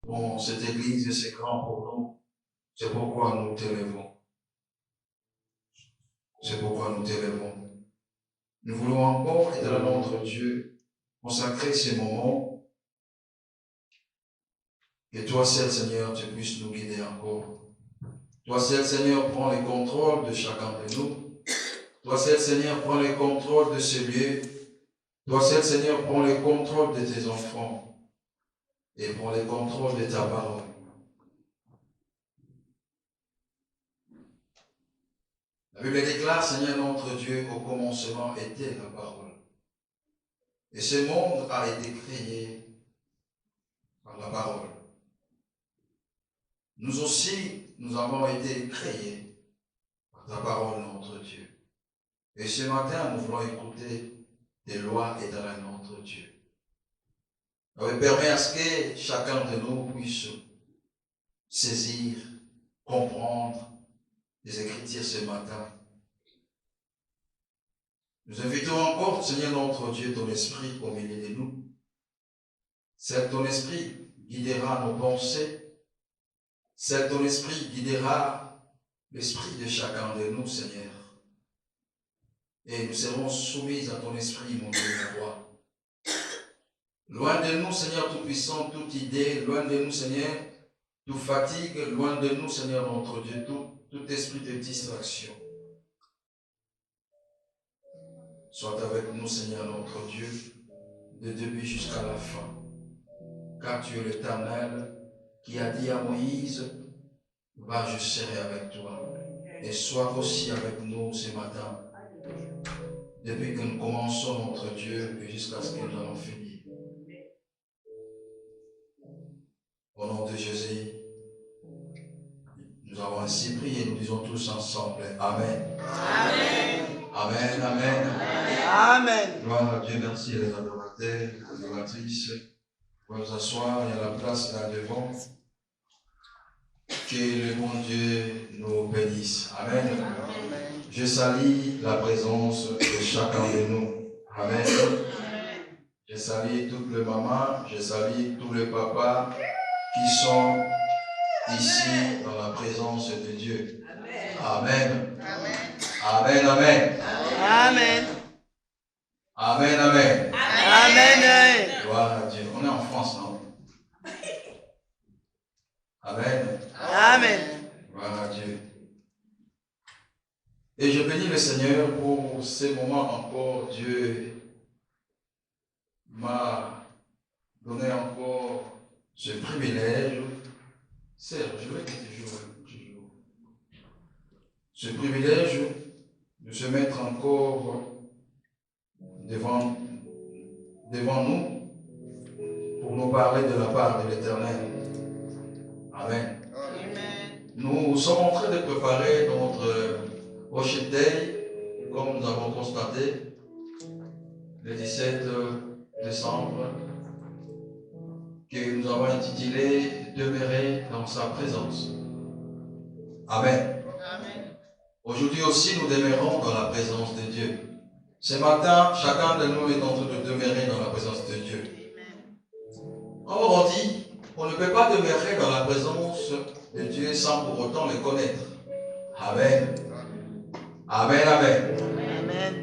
Bon, cette église, c'est grand pour nous. C'est pourquoi nous t'élevons. C'est pourquoi nous t'élevons. Nous voulons encore, éternel notre Dieu, consacrer ces moments. Que toi seul, Seigneur, tu puisses nous guider encore. Toi seul, Seigneur, prends le contrôle de chacun de nous. Toi seul, Seigneur, prends le contrôle de ce lieu. Toi seul, Seigneur, prends le contrôle de tes enfants. Et prends le contrôle de ta parole. La Bible déclare, Seigneur notre Dieu, au commencement était la parole. Et ce monde a été créé par la parole. Nous aussi, nous avons été créés par ta parole, notre Dieu. Et ce matin, nous voulons écouter tes lois éternelles, notre Dieu. Permets à ce que chacun de nous puisse saisir, comprendre les Écritures ce matin. Nous invitons encore, Seigneur notre Dieu, ton esprit au milieu de nous. C'est ton esprit guidera nos pensées. C'est ton esprit guidera l'esprit de chacun de nous, Seigneur. Et nous serons soumis à ton esprit, mon Dieu, mon roi. Loin de nous, Seigneur Tout-Puissant, toute idée, loin de nous, Seigneur, toute fatigue, loin de nous, Seigneur notre Dieu, tout esprit de distraction. Sois avec nous, Seigneur notre Dieu, de début jusqu'à la fin. Car tu es l'Éternel qui a dit à Moïse, va, je serai avec toi. Et sois aussi avec nous ce matin, depuis que nous commençons notre Dieu et jusqu'à ce que nous allons finir. Au nom de Jésus, nous avons ainsi prié, nous disons tous ensemble, Amen. Amen. Amen, amen. Amen. Gloire à Dieu, merci les adorateurs, les adoratrices. Vous pouvez vous asseoir, il y a la place là devant. Que le bon Dieu nous bénisse. Amen. Amen. Je salue la présence de chacun de nous. Amen. Je salue toutes les mamans, je salue tous les papas qui sont ici dans la présence de Dieu. Amen. Amen, amen. Amen. Amen, amen. Amen. Gloire à Dieu. On est en France, non? Amen. Amen. Gloire à Dieu. Et je bénis le Seigneur pour ces moments encore. Dieu m'a donné encore ce privilège. Serge, je vais toujours. Ce privilège de se mettre encore devant nous pour nous parler de la part de l'Éternel. Amen. Nous sommes en train de préparer notre Worship Day, comme nous avons constaté, le 17 décembre, que nous avons intitulé « Demeurer dans sa présence ». Amen. Aujourd'hui aussi, nous demeurons dans la présence de Dieu. Ce matin, chacun de nous est en train de demeurer dans la présence de Dieu. Or, on dit, on ne peut pas demeurer dans la présence de Dieu sans pour autant le connaître. Amen. Amen, amen. Amen.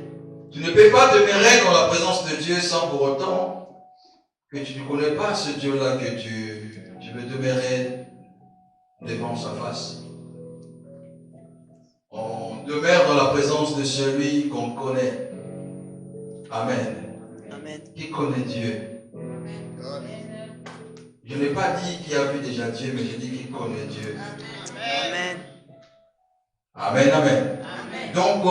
Tu ne peux pas demeurer dans la présence de Dieu sans pour autant que tu ne connais pas ce Dieu-là, que tu veux demeurer devant sa face. On demeure dans la présence de celui qu'on connaît. Amen. Amen. Qui connaît Dieu? Je n'ai pas dit qui a vu déjà Dieu, mais je dis qui connaît Dieu. Amen. Amen, amen. Donc,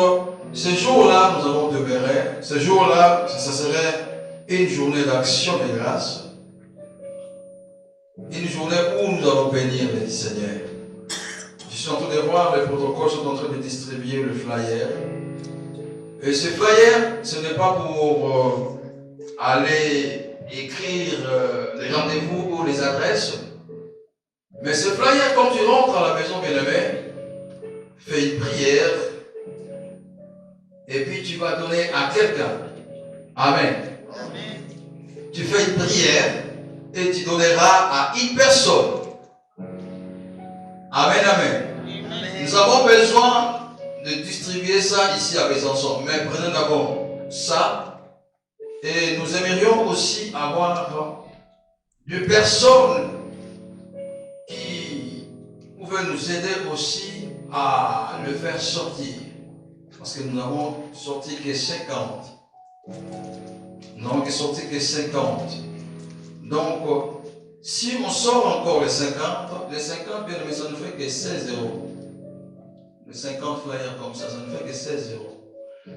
ce jour-là, nous allons demeurer. Ce jour-là, ça serait une journée d'action de grâce. Une journée où nous allons bénir le Seigneur. Je suis en train de voir, les protocoles sont en train de distribuer le flyer. Et ce flyer, ce n'est pas pour aller écrire les rendez-vous ou les adresses. Mais ce flyer, quand tu rentres à la maison bien-aimée, fais une prière. Et puis tu vas donner à quelqu'un. Amen. Tu fais une prière. et tu donneras à une personne. Amen, amen. Nous avons besoin de distribuer ça ici à Besançon. Mais prenez d'abord ça. Et nous aimerions aussi avoir des personnes qui pouvaient nous aider aussi à le faire sortir. Parce que nous n'avons sorti que 50. Nous n'avons sorti que 50. Donc, si on sort encore les 50, bien aimé, ça ne fait que 16 euros. Les 50 flyers comme ça ne fait que 16 euros.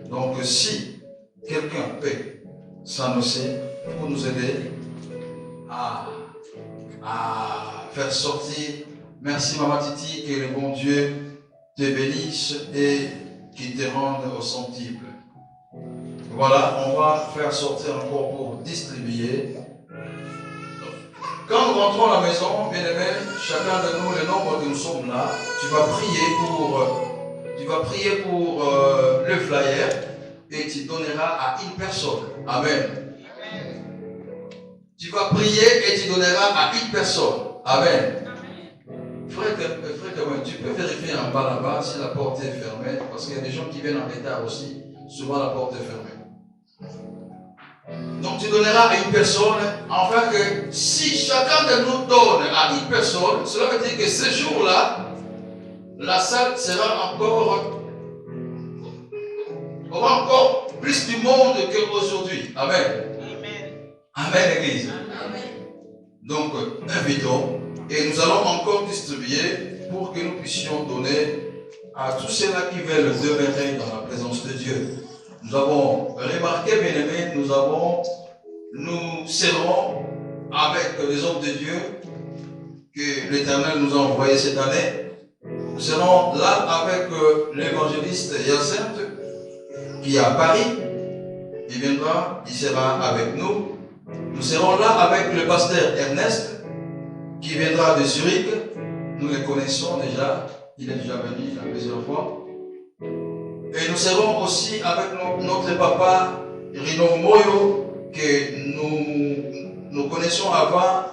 Donc, si quelqu'un peut s'annoncer pour nous aider à faire sortir, merci Maman Titi, que le bon Dieu te bénisse et qu'il te rende au centuple. Voilà, on va faire sortir encore pour distribuer. Quand nous rentrons à la maison, bien aimé, chacun de nous, le nombre que nous sommes là, tu vas prier pour le flyer et tu donneras à une personne. Amen. Tu vas prier et tu donneras à une personne. Amen. Frère, tu peux vérifier en bas là-bas si la porte est fermée, parce qu'il y a des gens qui viennent en retard aussi. Souvent la porte est fermée. Donc tu donneras à une personne, afin que si chacun de nous donne à une personne, cela veut dire que ce jour-là, la salle sera encore plus du monde qu'aujourd'hui. Amen. Amen, Église. Donc, invitons et nous allons encore distribuer pour que nous puissions donner à tous ceux-là qui veulent demeurer dans la présence de Dieu. Nous avons remarqué, bien aimés, nous serons avec les hommes de Dieu que l'Éternel nous a envoyés cette année. Nous serons là avec l'évangéliste Yacinthe qui est à Paris. Il viendra, il sera avec nous. Nous serons là avec le pasteur Ernest qui viendra de Zurich. Nous le connaissons déjà. Il est déjà venu plusieurs fois. Et nous serons aussi avec notre papa Rino Moyo que nous connaissons avant,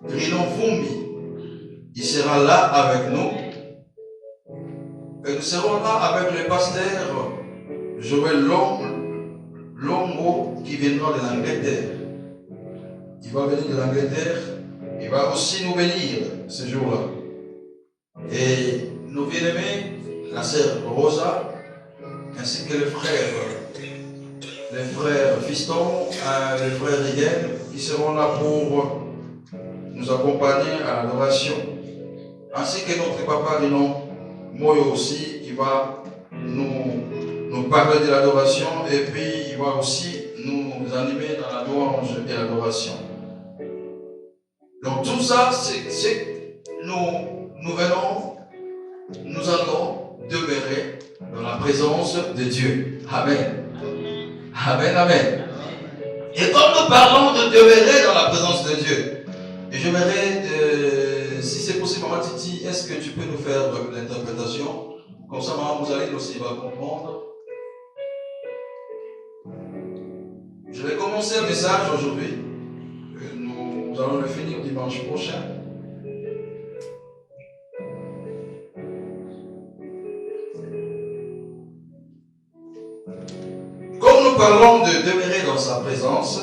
Rino Vumbi. Il sera là avec nous. Et nous serons là avec le pasteur Joël Longo qui viendra de l'Angleterre. Il va venir de l'Angleterre. Il va aussi nous bénir ce jour-là. Et nos bien-aimés, la sœur Rosa, ainsi que les frères Fiston, les frères Rigel, qui seront là pour nous accompagner à l'adoration. Ainsi que notre papa Rino Moyo aussi, qui va nous parler de l'adoration et puis il va aussi nous animer dans la louange et l'adoration. Donc tout ça, c'est nous allons demeurer dans la présence de Dieu. Amen. Amen, amen. Et comme nous parlons de demeurer dans la présence de Dieu, et j'aimerais, si c'est possible, Maman Titi, est-ce que tu peux nous faire l'interprétation? Comme ça, Maman Mouzaline aussi va comprendre. Je vais commencer le message aujourd'hui. Nous allons le finir dimanche prochain. Comme nous parlons de demeurer dans sa présence,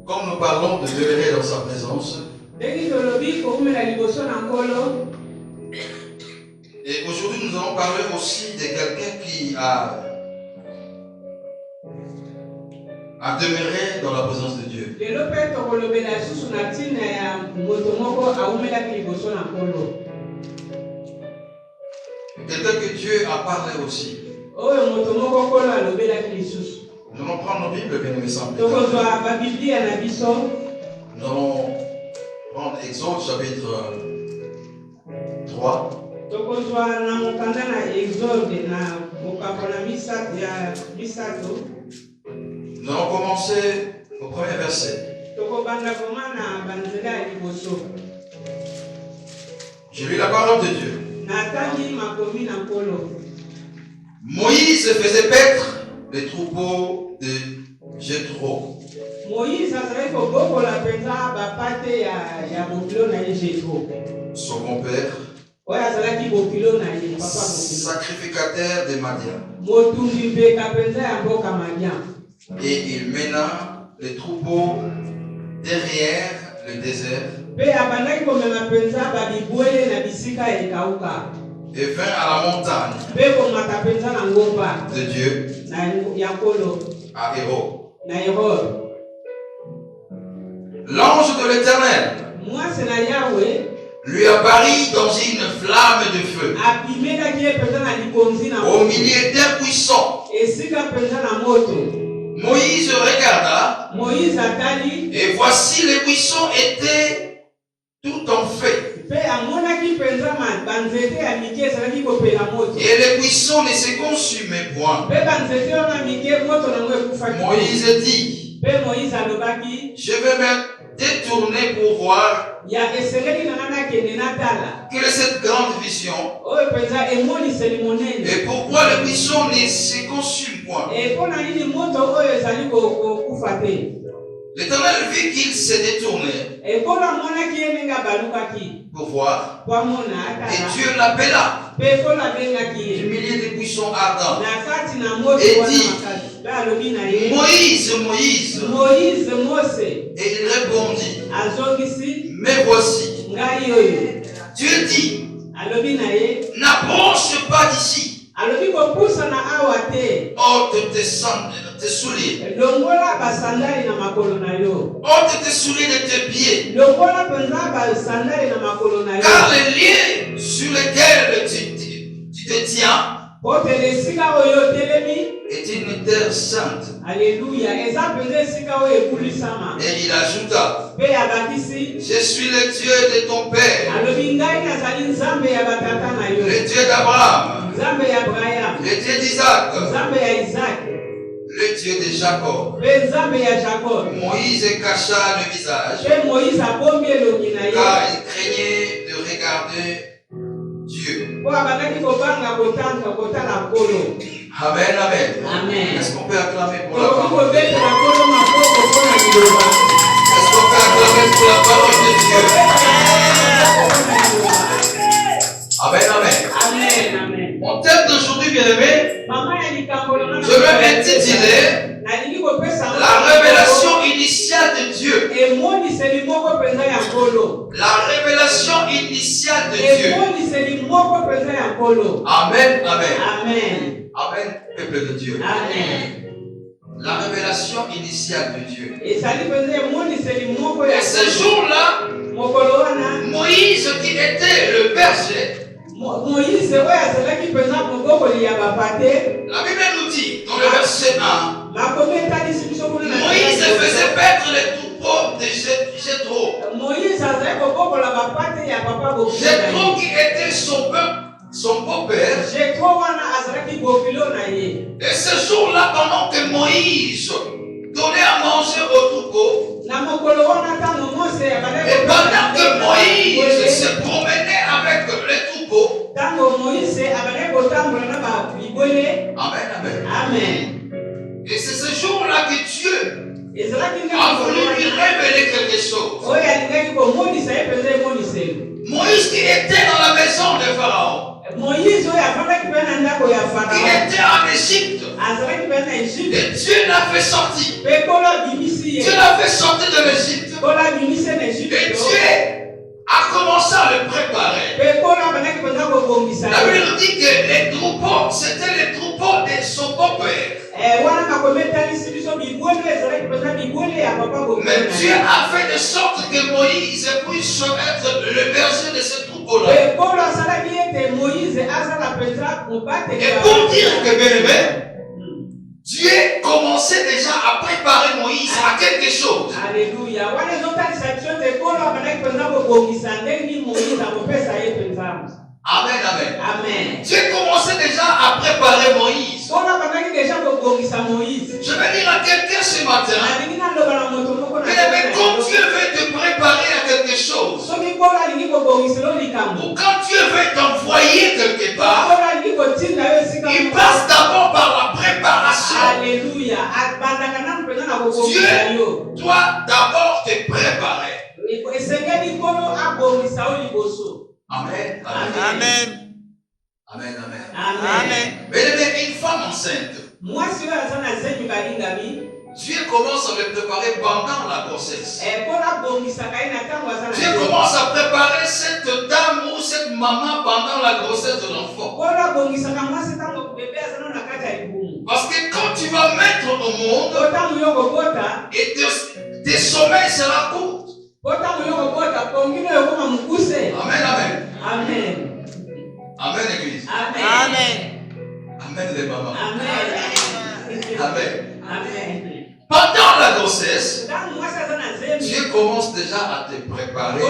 comme nous parlons de demeurer dans sa présence, Et aujourd'hui, nous allons parler aussi de quelqu'un qui a demeuré dans la présence de Dieu. Quelqu'un que Dieu a parlé aussi. Nous allons prendre nos Bibles, bien aimés sans Nous allons prendre Exode chapitre 3. Nous allons commencer au premier verset. Je lis la parole de Dieu. Moïse faisait paître les troupeaux de Jéthro. Son grand-père, sacrificateur de Madian. Et il mena les troupeaux derrière le désert et vint à la montagne de Dieu, à Héro. L'ange de l'Éternel lui apparut dans une flamme de feu au milieu d'un buisson. Moïse regarda et voici les buissons étaient tout en feu. Et les buissons ne se consumaient point. Moïse dit, je vais me détourner pour voir quelle est cette grande vision et pourquoi les buissons ne se consument point. L'Éternel vit qu'il s'est détourné pour voir, et Dieu l'appela du milieu des buissons ardents et dit, Moïse, Moïse. Et il répondit, mais voici. Dieu dit, n'approche pas d'ici. Ôte tes souliers. Ôte tes souliers de tes pieds. Car les lieux sur lesquels tu te tiens est une terre sainte. Alléluia. Et il ajouta, je suis le Dieu de ton père, le Dieu d'Abraham, le Dieu d'Isaac, le Dieu de Jacob. Moïse cacha le visage car il craignait de regarder Dieu. Amen, amen. Amen. Est-ce qu'on peut acclamer pour la parole de Dieu? Est-ce qu'on peut acclamer pour la parole de Dieu? Amen, amen. Amen. Mon thème d'aujourd'hui, bien-aimé, je vais intituler la révélation initiale de Dieu. La révélation initiale de Dieu. Amen, amen. Amen, peuple de Dieu. Amen. La révélation initiale de Dieu. Et ce jour-là, Moïse qui était le berger, la Bible nous dit dans le verset 1, Moïse faisait paître les troupeaux de Jéthro. Jéthro qui était son beau-père. Et ce jour-là, pendant que Moïse donnait à manger aux troupeaux, et pendant que Moïse se promenait avec les troupeaux, amen. Et c'est ce jour-là que Dieu a voulu lui révéler quelque chose. Moïse qui était dans la maison de Pharaon, qui était en Égypte, et Dieu l'a fait sortir. Dieu l'a fait sortir de l'Égypte. Et Dieu a commencé à le préparer. La Bible nous dit que les troupeaux, c'était les troupeaux de son beau-père. Mais Dieu a fait de sorte que Moïse puisse être le berger de ce troupeau-là. Et pour dire que, bien aimé, Dieu commençait déjà à préparer Moïse à quelque chose. Alléluia. Amen, amen. Amen. Dieu commençait déjà à préparer Moïse. Je vais dire à quelqu'un ce matin, mais quand Dieu veut te préparer à quelque chose, ou quand Dieu veut t'envoyer quelque part, il passe d'abord par la préparation. Alléluia. Dieu doit d'abord te préparer. Amen. Amen. Amen. Amen. Amen. Mais une femme enceinte, Dieu commence à le préparer pendant la grossesse. Dieu commence à préparer cette dame ou cette maman pendant la grossesse de l'enfant. Parce que quand tu vas mettre au monde, et tes sommeils seront courts. Amen, amen. Amen. Amen, église. Amen. Amen, les mamans. Amen. Amen. Amen. Pendant la grossesse, Dieu commence déjà à te préparer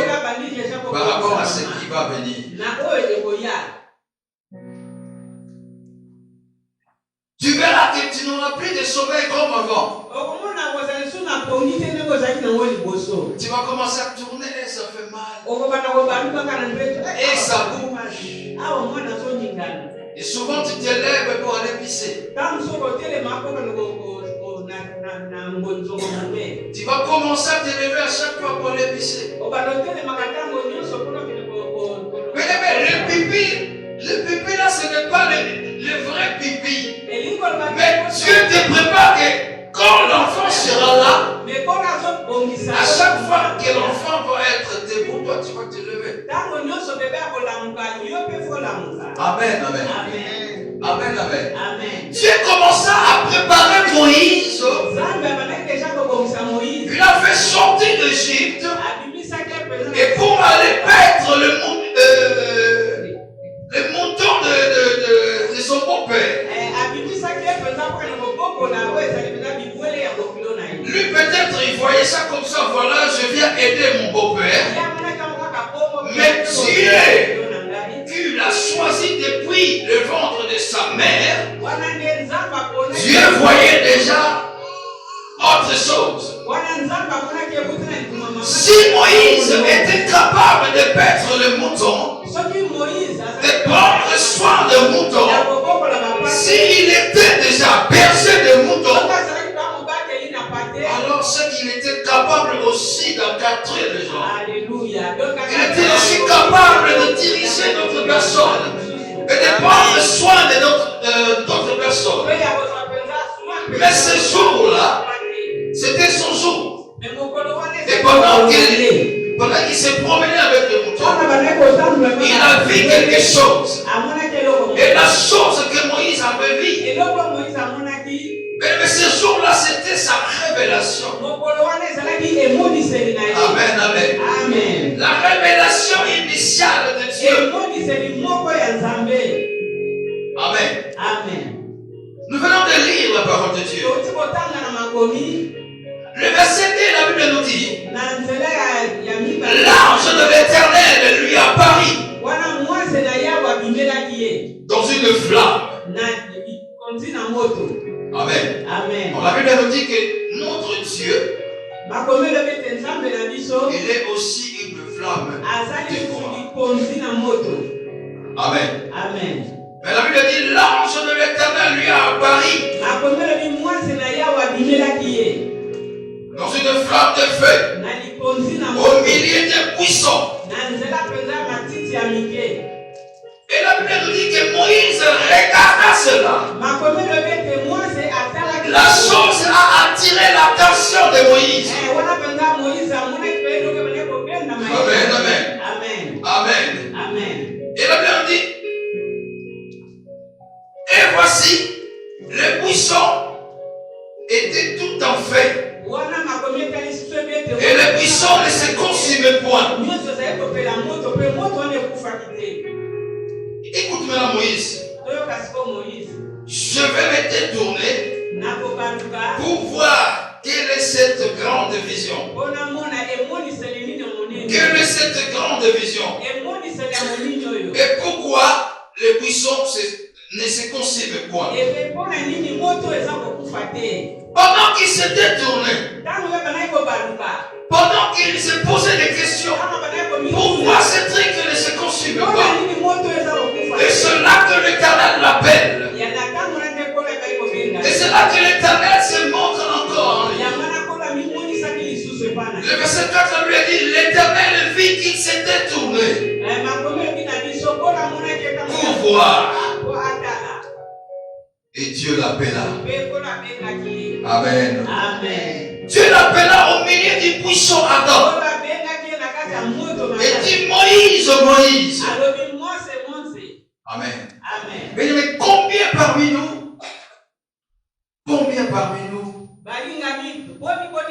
par rapport à ce qui va venir. Tu verras que tu n'auras plus de sommeil comme avant. Tu vas commencer à tourner et ça fait mal. Et ça bouge. Et souvent tu te lèves pour aller pisser. Tu vas commencer à te lever à chaque fois pour aller pisser. Mais le pipi là, ce n'est pas le vrai pipi. Mais Dieu te prépare que quand l'enfant sera là, à chaque fois que l'enfant va être debout, toi tu vas te lever. Amen, amen. Amen, amen. Dieu commença à préparer Moïse. Il a fait sortir d'Égypte. Et pour aller paître le mouton de son beau-père. Lui peut-être il voyait ça comme ça, voilà, je viens aider mon beau-père. Mais Dieu, qu'il a choisi depuis le ventre de sa mère, Dieu voyait déjà autre chose. Si Moïse était capable de paître le mouton, de prendre soin de mouton, s'il était déjà berger de mouton, alors c'est qu'il était capable aussi d'encadrer les gens. Il était aussi capable de diriger d'autres personnes et de prendre soin de d'autres personnes. Mais ce jour-là, c'était son jour. Et pendant qu'il se promenait avec le mouton, il a vu quelque chose. Et la chose que Moïse avait vue, mais ce jour-là, c'était sa révélation. Amen, amen. La révélation initiale de Dieu. Amen. Nous venons de lire la parole de Dieu. Le verset 2, la Bible nous dit, l'ange de l'Éternel lui apparut dans une flamme. Amen. Bon, la Bible nous dit que notre Dieu, il est aussi une flamme de bois. Amen. Mais la Bible dit, l'ange de l'Éternel lui a apparu dans une flamme de feu au milieu des buissons. Et la Bible nous dit que Moïse regarda cela. La chose a attiré l'attention de Moïse. Amen. buisson était tout en feu. Et le buisson ne se consume point. Écoute maintenant Moïse. Je vais me détourner pour voir quelle est cette grande vision. Quelle est cette grande vision? Et pourquoi le buisson ne se consume point? Pendant qu'il se détournait, pendant qu'il se posait des questions, pourquoi ce truc ne se consume pas? Et c'est là que l'Éternel l'appelle. Et c'est là que l'Éternel se montre encore en lui. Le verset 4 lui a dit, l'Éternel vit qu'il s'est détourné pour voir. Et Dieu l'appela. Amen. Amen. Dieu l'appela au milieu du buisson ardent. Et dit, Moïse, Moïse. Amen. Amen. Mais combien parmi nous,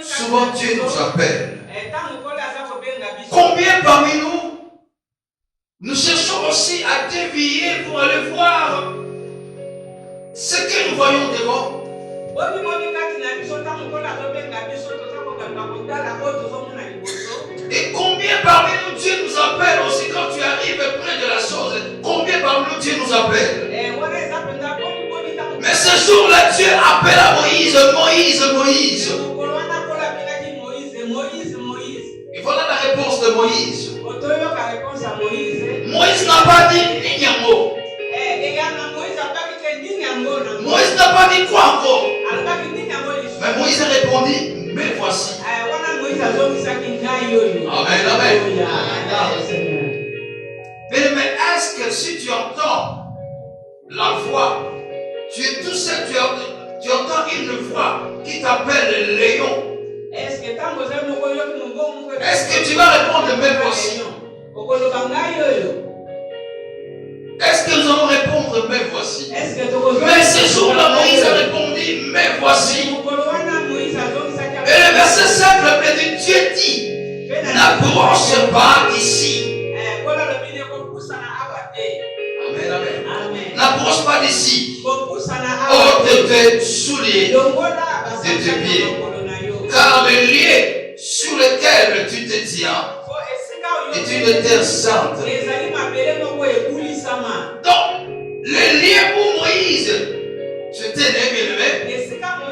souvent Dieu nous appelle. Combien parmi nous cherchons aussi à dévier pour aller voir ce que nous voyons devant. Et combien parmi nous Dieu nous appelle aussi quand tu arrives près de la chose? Combien parmi nous Dieu nous appelle? Mais ce jour-là, Dieu appela Moïse, Moïse, Moïse. Et voilà la réponse de Moïse. Moïse n'a pas dit Ninyamo. Moïse n'a pas dit quoi encore? Mais Moïse a répondu, mais voici. Amen, amen. Mais est-ce que si tu entends la voix, tu es tout seul, tu entends une voix qui t'appelle Léon? Est-ce que tu vas répondre, mais voici? Est-ce que nous allons répondre, mais voici? Mais ce jour-là, Moïse a répondu, mais voici. Et le verset 5 me dit, Dieu dit, n'approche pas d'ici. Amen, amen. N'approche pas d'ici. Ôte tes souliers de tes pieds. Car le lieu sur lequel tu te tiens est une terre sainte. Donc, le lieu où Moïse s'était élevé,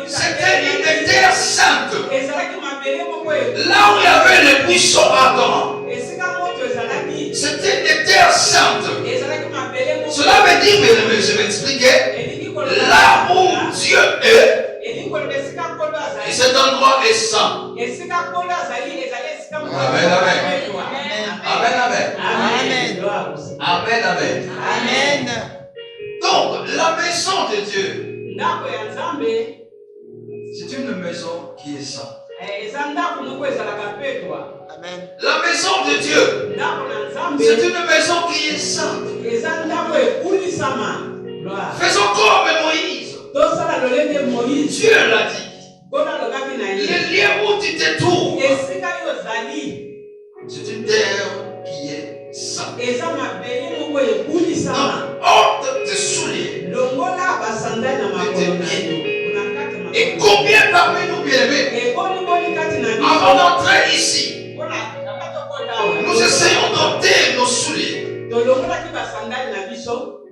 c'était une terre sainte. Là où il y avait le buisson ardent, c'était une terre sainte. Cela veut dire, mais je vais expliquer, là où Dieu est, et cet endroit est saint. Amen, amen. Amen, amen. Amen, amen. Amen. Donc, la maison de Dieu, c'est une maison qui est sainte. Amen. La maison de Dieu, c'est une maison qui est sainte. Faisons comme Moïse. Dieu l'a dit. Le lieu où tu te trouves, c'est une terre qui est sainte. Ôte tes souliers de tes pieds. Et combien parmi nous, bien-aimés, avant d'entrer ici, nous essayons d'ôter nos souliers?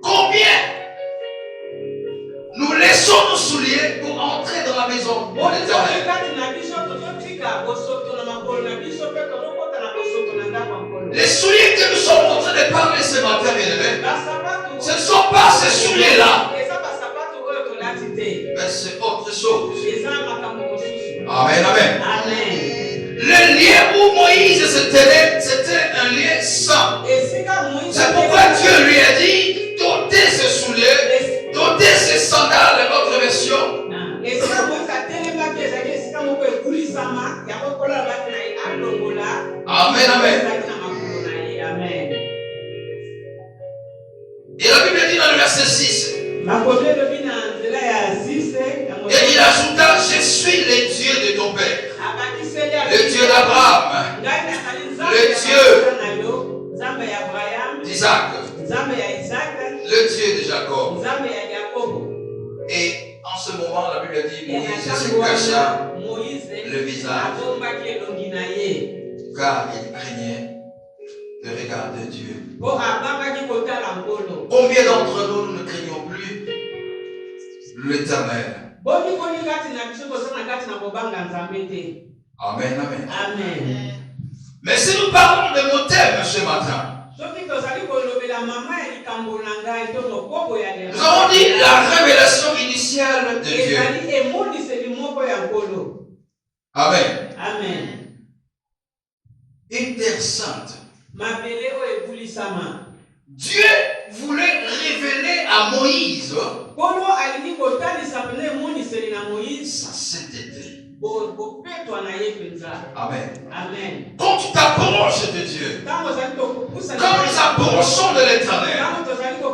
Combien nous laissons nos souliers pour entrer dans la maison de l'Éternel? Les souliers que nous sommes en train de parler ce matin, bien-aimés, ce ne sont pas ces souliers-là, mais c'est autre chose. Amen, amen. Le lieu où Moïse c'était un lieu saint. C'est pourquoi Dieu lui a dit d'ôter ses souliers, d'ôter ses sandales, votre version. Amen, amen. Et la Bible dit dans le verset 6, d'Abraham, le Dieu d'Isaac, le Dieu de Jacob. Et en ce moment, la Bible dit Moïse se cacha le visage, car il craignait de regarder Dieu. Combien d'entre nous, nous ne craignons plus l'Éternel? Amen, amen. Amen. Mais si nous parlons de nos thèmes ce matin, nous avons dit la révélation initiale de Dieu. Amen. Amen. Une terre sainte. Dieu voulait révéler à Moïse sa sainteté. Amen. Amen. Quand tu t'approches de Dieu, quand nous approchons de l'Éternel,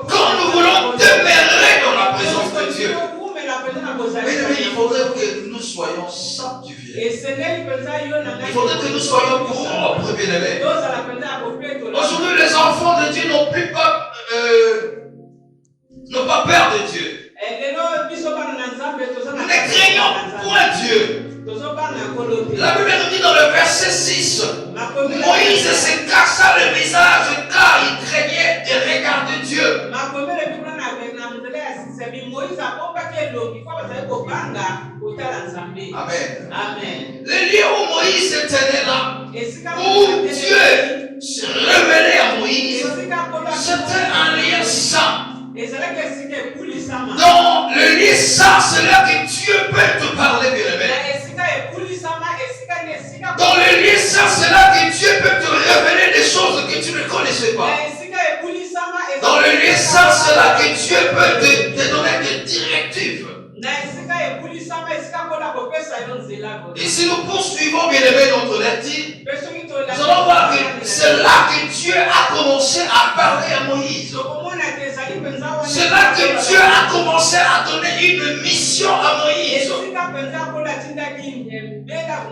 quand nous voulons demeurer dans la présence de Dieu, mais il faudrait que nous soyons sanctifiés. Il faudrait que nous soyons propres, bien-aimés. Aujourd'hui, les enfants de Dieu n'ont pas peur de Dieu. Nous ne craignons point Dieu. La Bible nous dit dans le verset 6, Moïse se cacha le visage car il craignait de regarder Dieu. Amen. Amen. Le lieu où Moïse se tenait là, où Dieu se révélait à Moïse, c'était un lieu saint. Dans le lieu saint, c'est là que Dieu peut te parler, bien-aimé. Dans le lieu saint, c'est là que Dieu peut te révéler des choses que tu ne connaissais pas. Dans le lieu saint, c'est là que Dieu peut te donner des directives. Et si nous poursuivons, bien-aimés, notre lecture, nous allons voir que c'est là que Dieu a commencé à parler à Moïse. C'est là que Dieu a commencé à donner une mission à Moïse.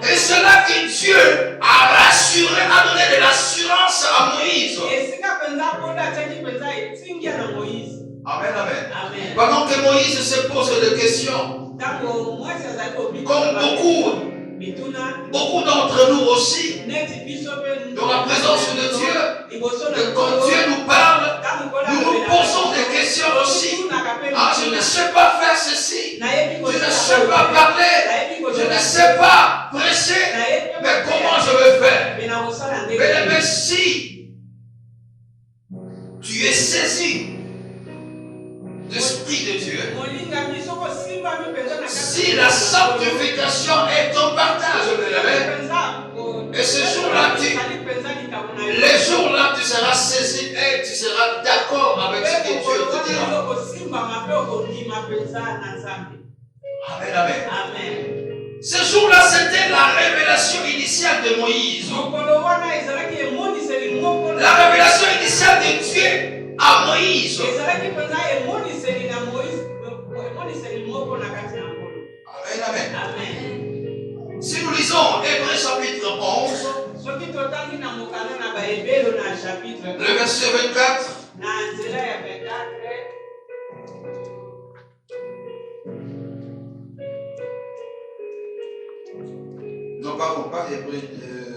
Et c'est là que Dieu a rassuré, a donné de l'assurance à Moïse. Amen, amen. Pendant que Moïse se pose des questions, comme beaucoup d'entre nous aussi, dans la présence de Dieu, et quand Dieu nous parle, nous nous posons des questions aussi. Ah, je ne sais pas faire ceci, je ne sais pas parler, je ne sais pas prêcher, mais comment je vais faire? Mais si tu es saisi l'Esprit de Dieu, si la sanctification est ton partage, et ce jour-là, les jours-là, tu seras saisi et tu seras d'accord avec ce que Dieu te dira. Amen, amen. Amen. Ce jour-là, c'était la révélation initiale de Moïse. La révélation initiale de Dieu à Moïse. Amen, amen. Amen. Si nous lisons Hébreux chapitre 11, le verset 24, non, pardon, pas Hébreux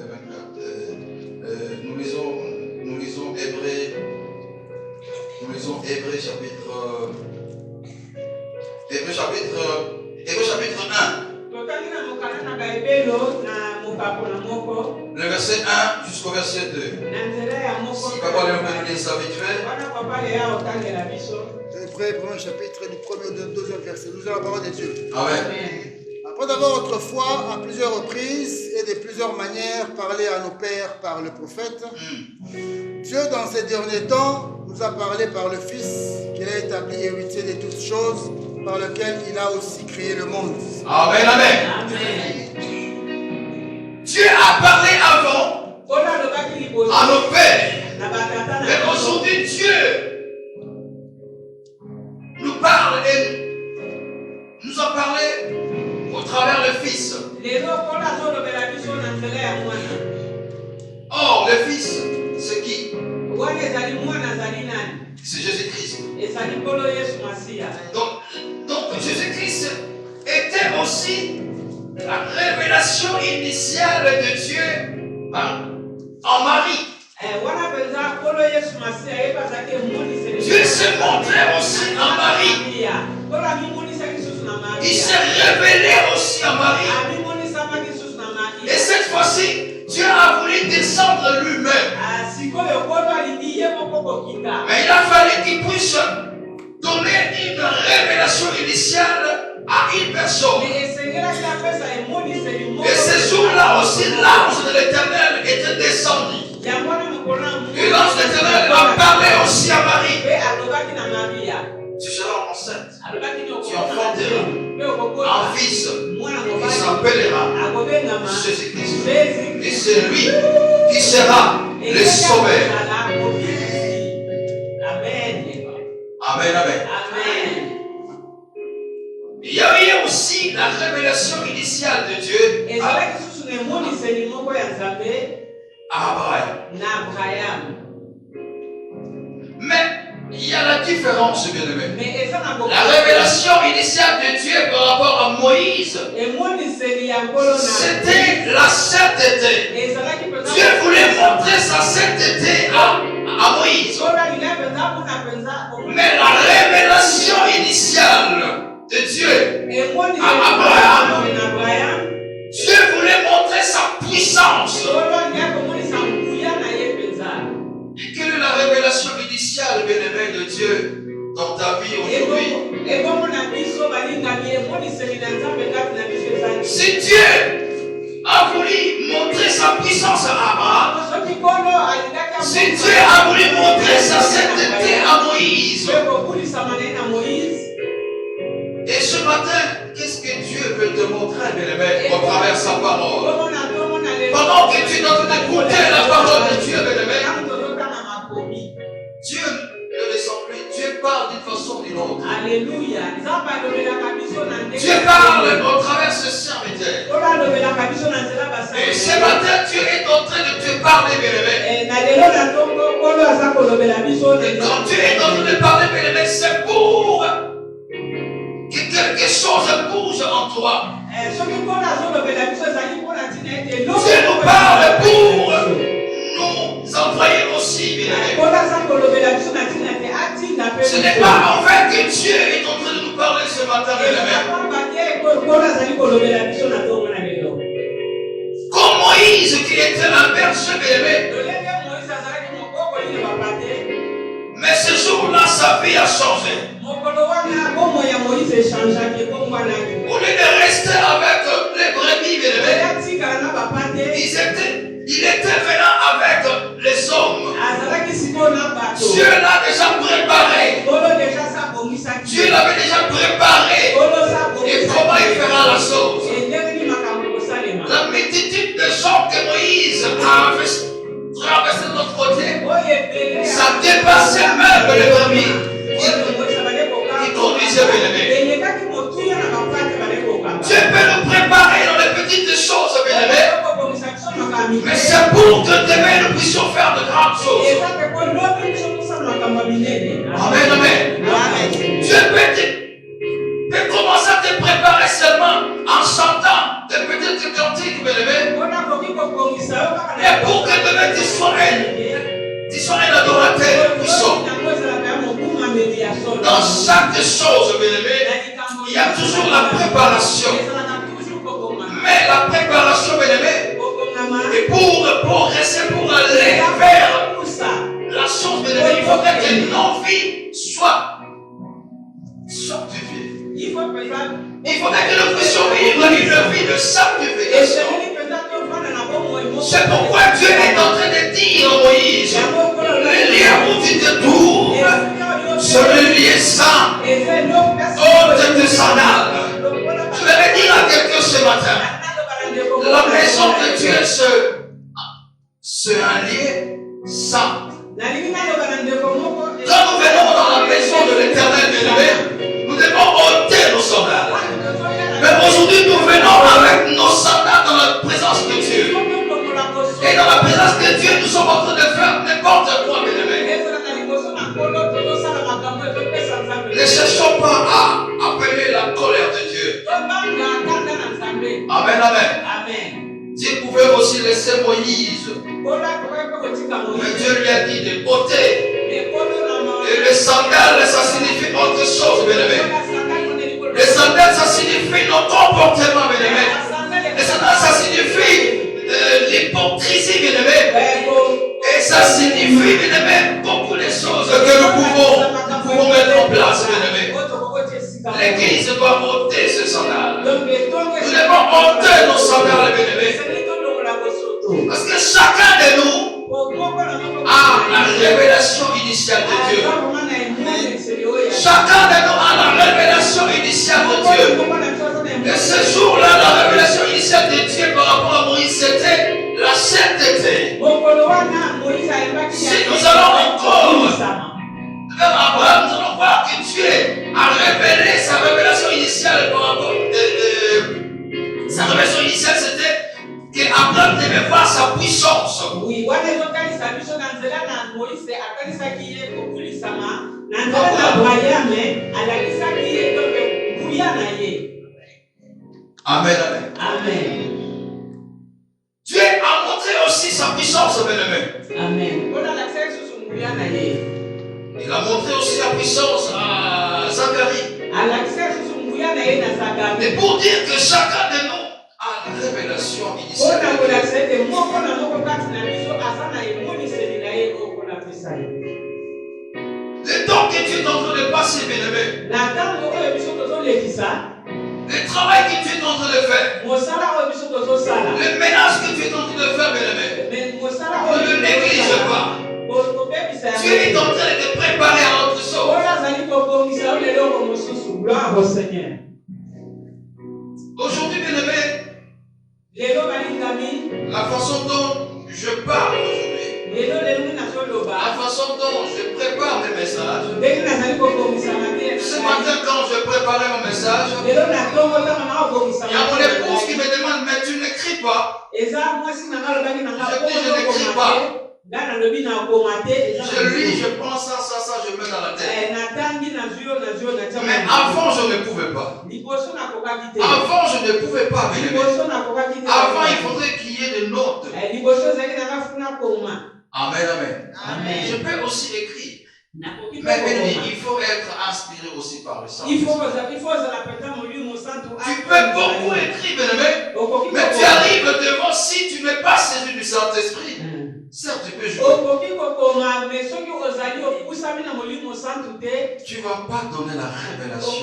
24. Nous lisons Hébreux chapitre 1. Le verset 1 jusqu'au verset 2. Si papa peut nous lire ça vite fait. Hébreux, premier chapitre, du premier au deuxième verset. Nous avons la parole de Dieu. Amen. Après avoir autrefois, à plusieurs reprises et de plusieurs manières, parlé à nos pères par le prophète, Dieu, dans ces derniers temps, nous a parlé par le Fils, qu'il a établi héritier de toutes choses, par lequel il a aussi créé le monde. Amen, amen. Amen. Dieu a parlé avant à nos pères. Mais aujourd'hui, Dieu nous parle et nous a parlé au travers le Fils. Or, le Fils, c'est qui? C'est Jésus-Christ. Donc Jésus-Christ était aussi la révélation initiale de Dieu en Marie. Dieu s'est montré aussi en Marie. Il s'est révélé aussi en Marie. Et cette fois-ci, Dieu a voulu descendre lui-même. Mais il a fallu qu'il puisse donner une révélation initiale à une personne. Et ces jours-là aussi, l'ange de l'Éternel était descendu. Et l'ange de l'Éternel a parlé aussi à Marie. Tu seras enceinte. Tu enfanteras un fils. Il s'appellera Jésus-Christ. Et c'est lui qui sera le sauveur. Amen, amen. Il y avait aussi la révélation initiale de Dieu à Abraham. Mais il y a la différence, bien aimé. La révélation initiale de Dieu par rapport à Moïse, c'était la sainteté. Dieu voulait montrer sa sainteté à Moïse. Mais la révélation initiale de Dieu à Abraham, Dieu voulait montrer sa puissance. Quelle est la révélation initiale, bien-aimé, de Dieu dans ta vie aujourd'hui? Si Dieu a voulu montrer sa puissance à Abraham, si Dieu a voulu montrer sa sainteté à Moïse, et ce matin, qu'est-ce que Dieu veut te montrer, bien-aimé, à travers sa parole? Pendant que tu es en train d'écouter la parole de Dieu, bien-aimé, Dieu ne descend plus. Dieu parle d'une façon ou d'une autre. Alléluia. Dieu parle au travers ce serviteur. Et ce matin, Dieu est en train de te parler, bien-aimé. Et quand Dieu est en train de parler, bien-aimé, c'est pour que quelque chose bouge en toi. Dieu nous parle pour nous envoyer aussi, bien-aimé. Ce n'est pas en fait que Dieu est en train de nous parler ce matin, bien-aimé. Comme Moïse, qui était un berger, bien-aimé. Mais ce jour-là, sa vie a changé. Au lieu de rester avec les brebis, bien-aimé, il était venant avec les hommes. Dieu l'a déjà préparé. Dieu l'avait déjà préparé. Et comment il fera la chose? La multitude de gens que Moïse a traversé de l'autre côté, ça dépassait même les brebis. Il conduisait, bien-aimé. Dieu peut nous préparer dans les petites choses, bien-aimé. Mais c'est pour que demain nous puissions faire de grandes choses. Amen, amen. Dieu peut commencer à te préparer seulement en chantant des petites cantiques, bien-aimé. Et pour que demain tu sois un adorateur puissant. Dans chaque chose, bien-aimé, il y a toujours la préparation. Mais la préparation, bien-aimé, et pour rester, pour aller vers la chose, bien-aimé, il faudrait que nos vies soient sanctifiées. Il faudrait que nous puissions vivre une vie de sanctification. C'est pourquoi Dieu est en train de dire à Moïse, le lieu où tu te trouves, c'est le lieu saint. Ôte tes sandales. Je vais dire à quelqu'un ce matin, la maison de Dieu, c'est un lieu saint. Quand nous venons dans la maison de l'Éternel, bien-aimé, nous devons ôter nos sandales. Mais aujourd'hui, nous venons avec nos sandales dans la présence de Dieu. cherchons pas à appeler la colère de Dieu. Amen, amen. Amen. Dieu pouvait aussi laisser Moïse. Mais Dieu lui a dit de ôter. Et les sandales, ça signifie autre chose, bien-aimé. Les sandales, ça signifie nos comportements, bien-aimé. Les sandales, ça signifie l'hypocrisie, bien-aimé. Et ça signifie, bien-aimé, beaucoup de choses que nous pouvons mettre en place, bien-aimé. L'église doit ôter ce sandales. Nous devons ôter nos sandales, bien-aimé. Parce que chacun de nous a la révélation initiale de Dieu. Chacun de nous a la révélation initiale de Dieu. Et ce jour-là, la révélation initiale de Dieu par rapport à Moïse, c'était la sainteté. Si nous allons encore vers Abraham, nous allons voir que Dieu a révélé sa révélation initiale par rapport sa révélation initiale, c'était qu'Abraham devait voir sa puissance. Oui, Amen, amen. Amen. Dieu a montré aussi sa puissance, bien-aimé. Amen. Il a montré aussi la puissance à Zacharie. Mais pour dire que chacun de nous a la révélation initiale. Le temps que Dieu est en train de passer, bien-aimé. Le travail que Dieu est en train de faire. Le ménage que Dieu est en train de faire, bien-aimé. Ne néglige pas. Dieu est en train de te préparer à autre chose. Aujourd'hui, bien-aimé, la façon dont je parle aujourd'hui, la façon dont je prépare mes messages. Ce matin, quand je préparais mon message, il y a mon épouse qui me demande, mais tu n'écris pas. Je dis, je n'écris pas. Je lis, je prends ça, je mets dans la tête. Mais avant, je ne pouvais pas. Avant, je ne pouvais pas. Avant, il faudrait qu'il y ait des notes. Amen, amen. Amen. Je peux aussi écrire. Mais il faut être inspiré aussi par le Saint-Esprit. Tu peux beaucoup écrire, bien-aimé, mais tu arrives devant, si tu n'es pas saisi du Saint-Esprit, certes tu peux jouer. Tu ne vas pas donner la révélation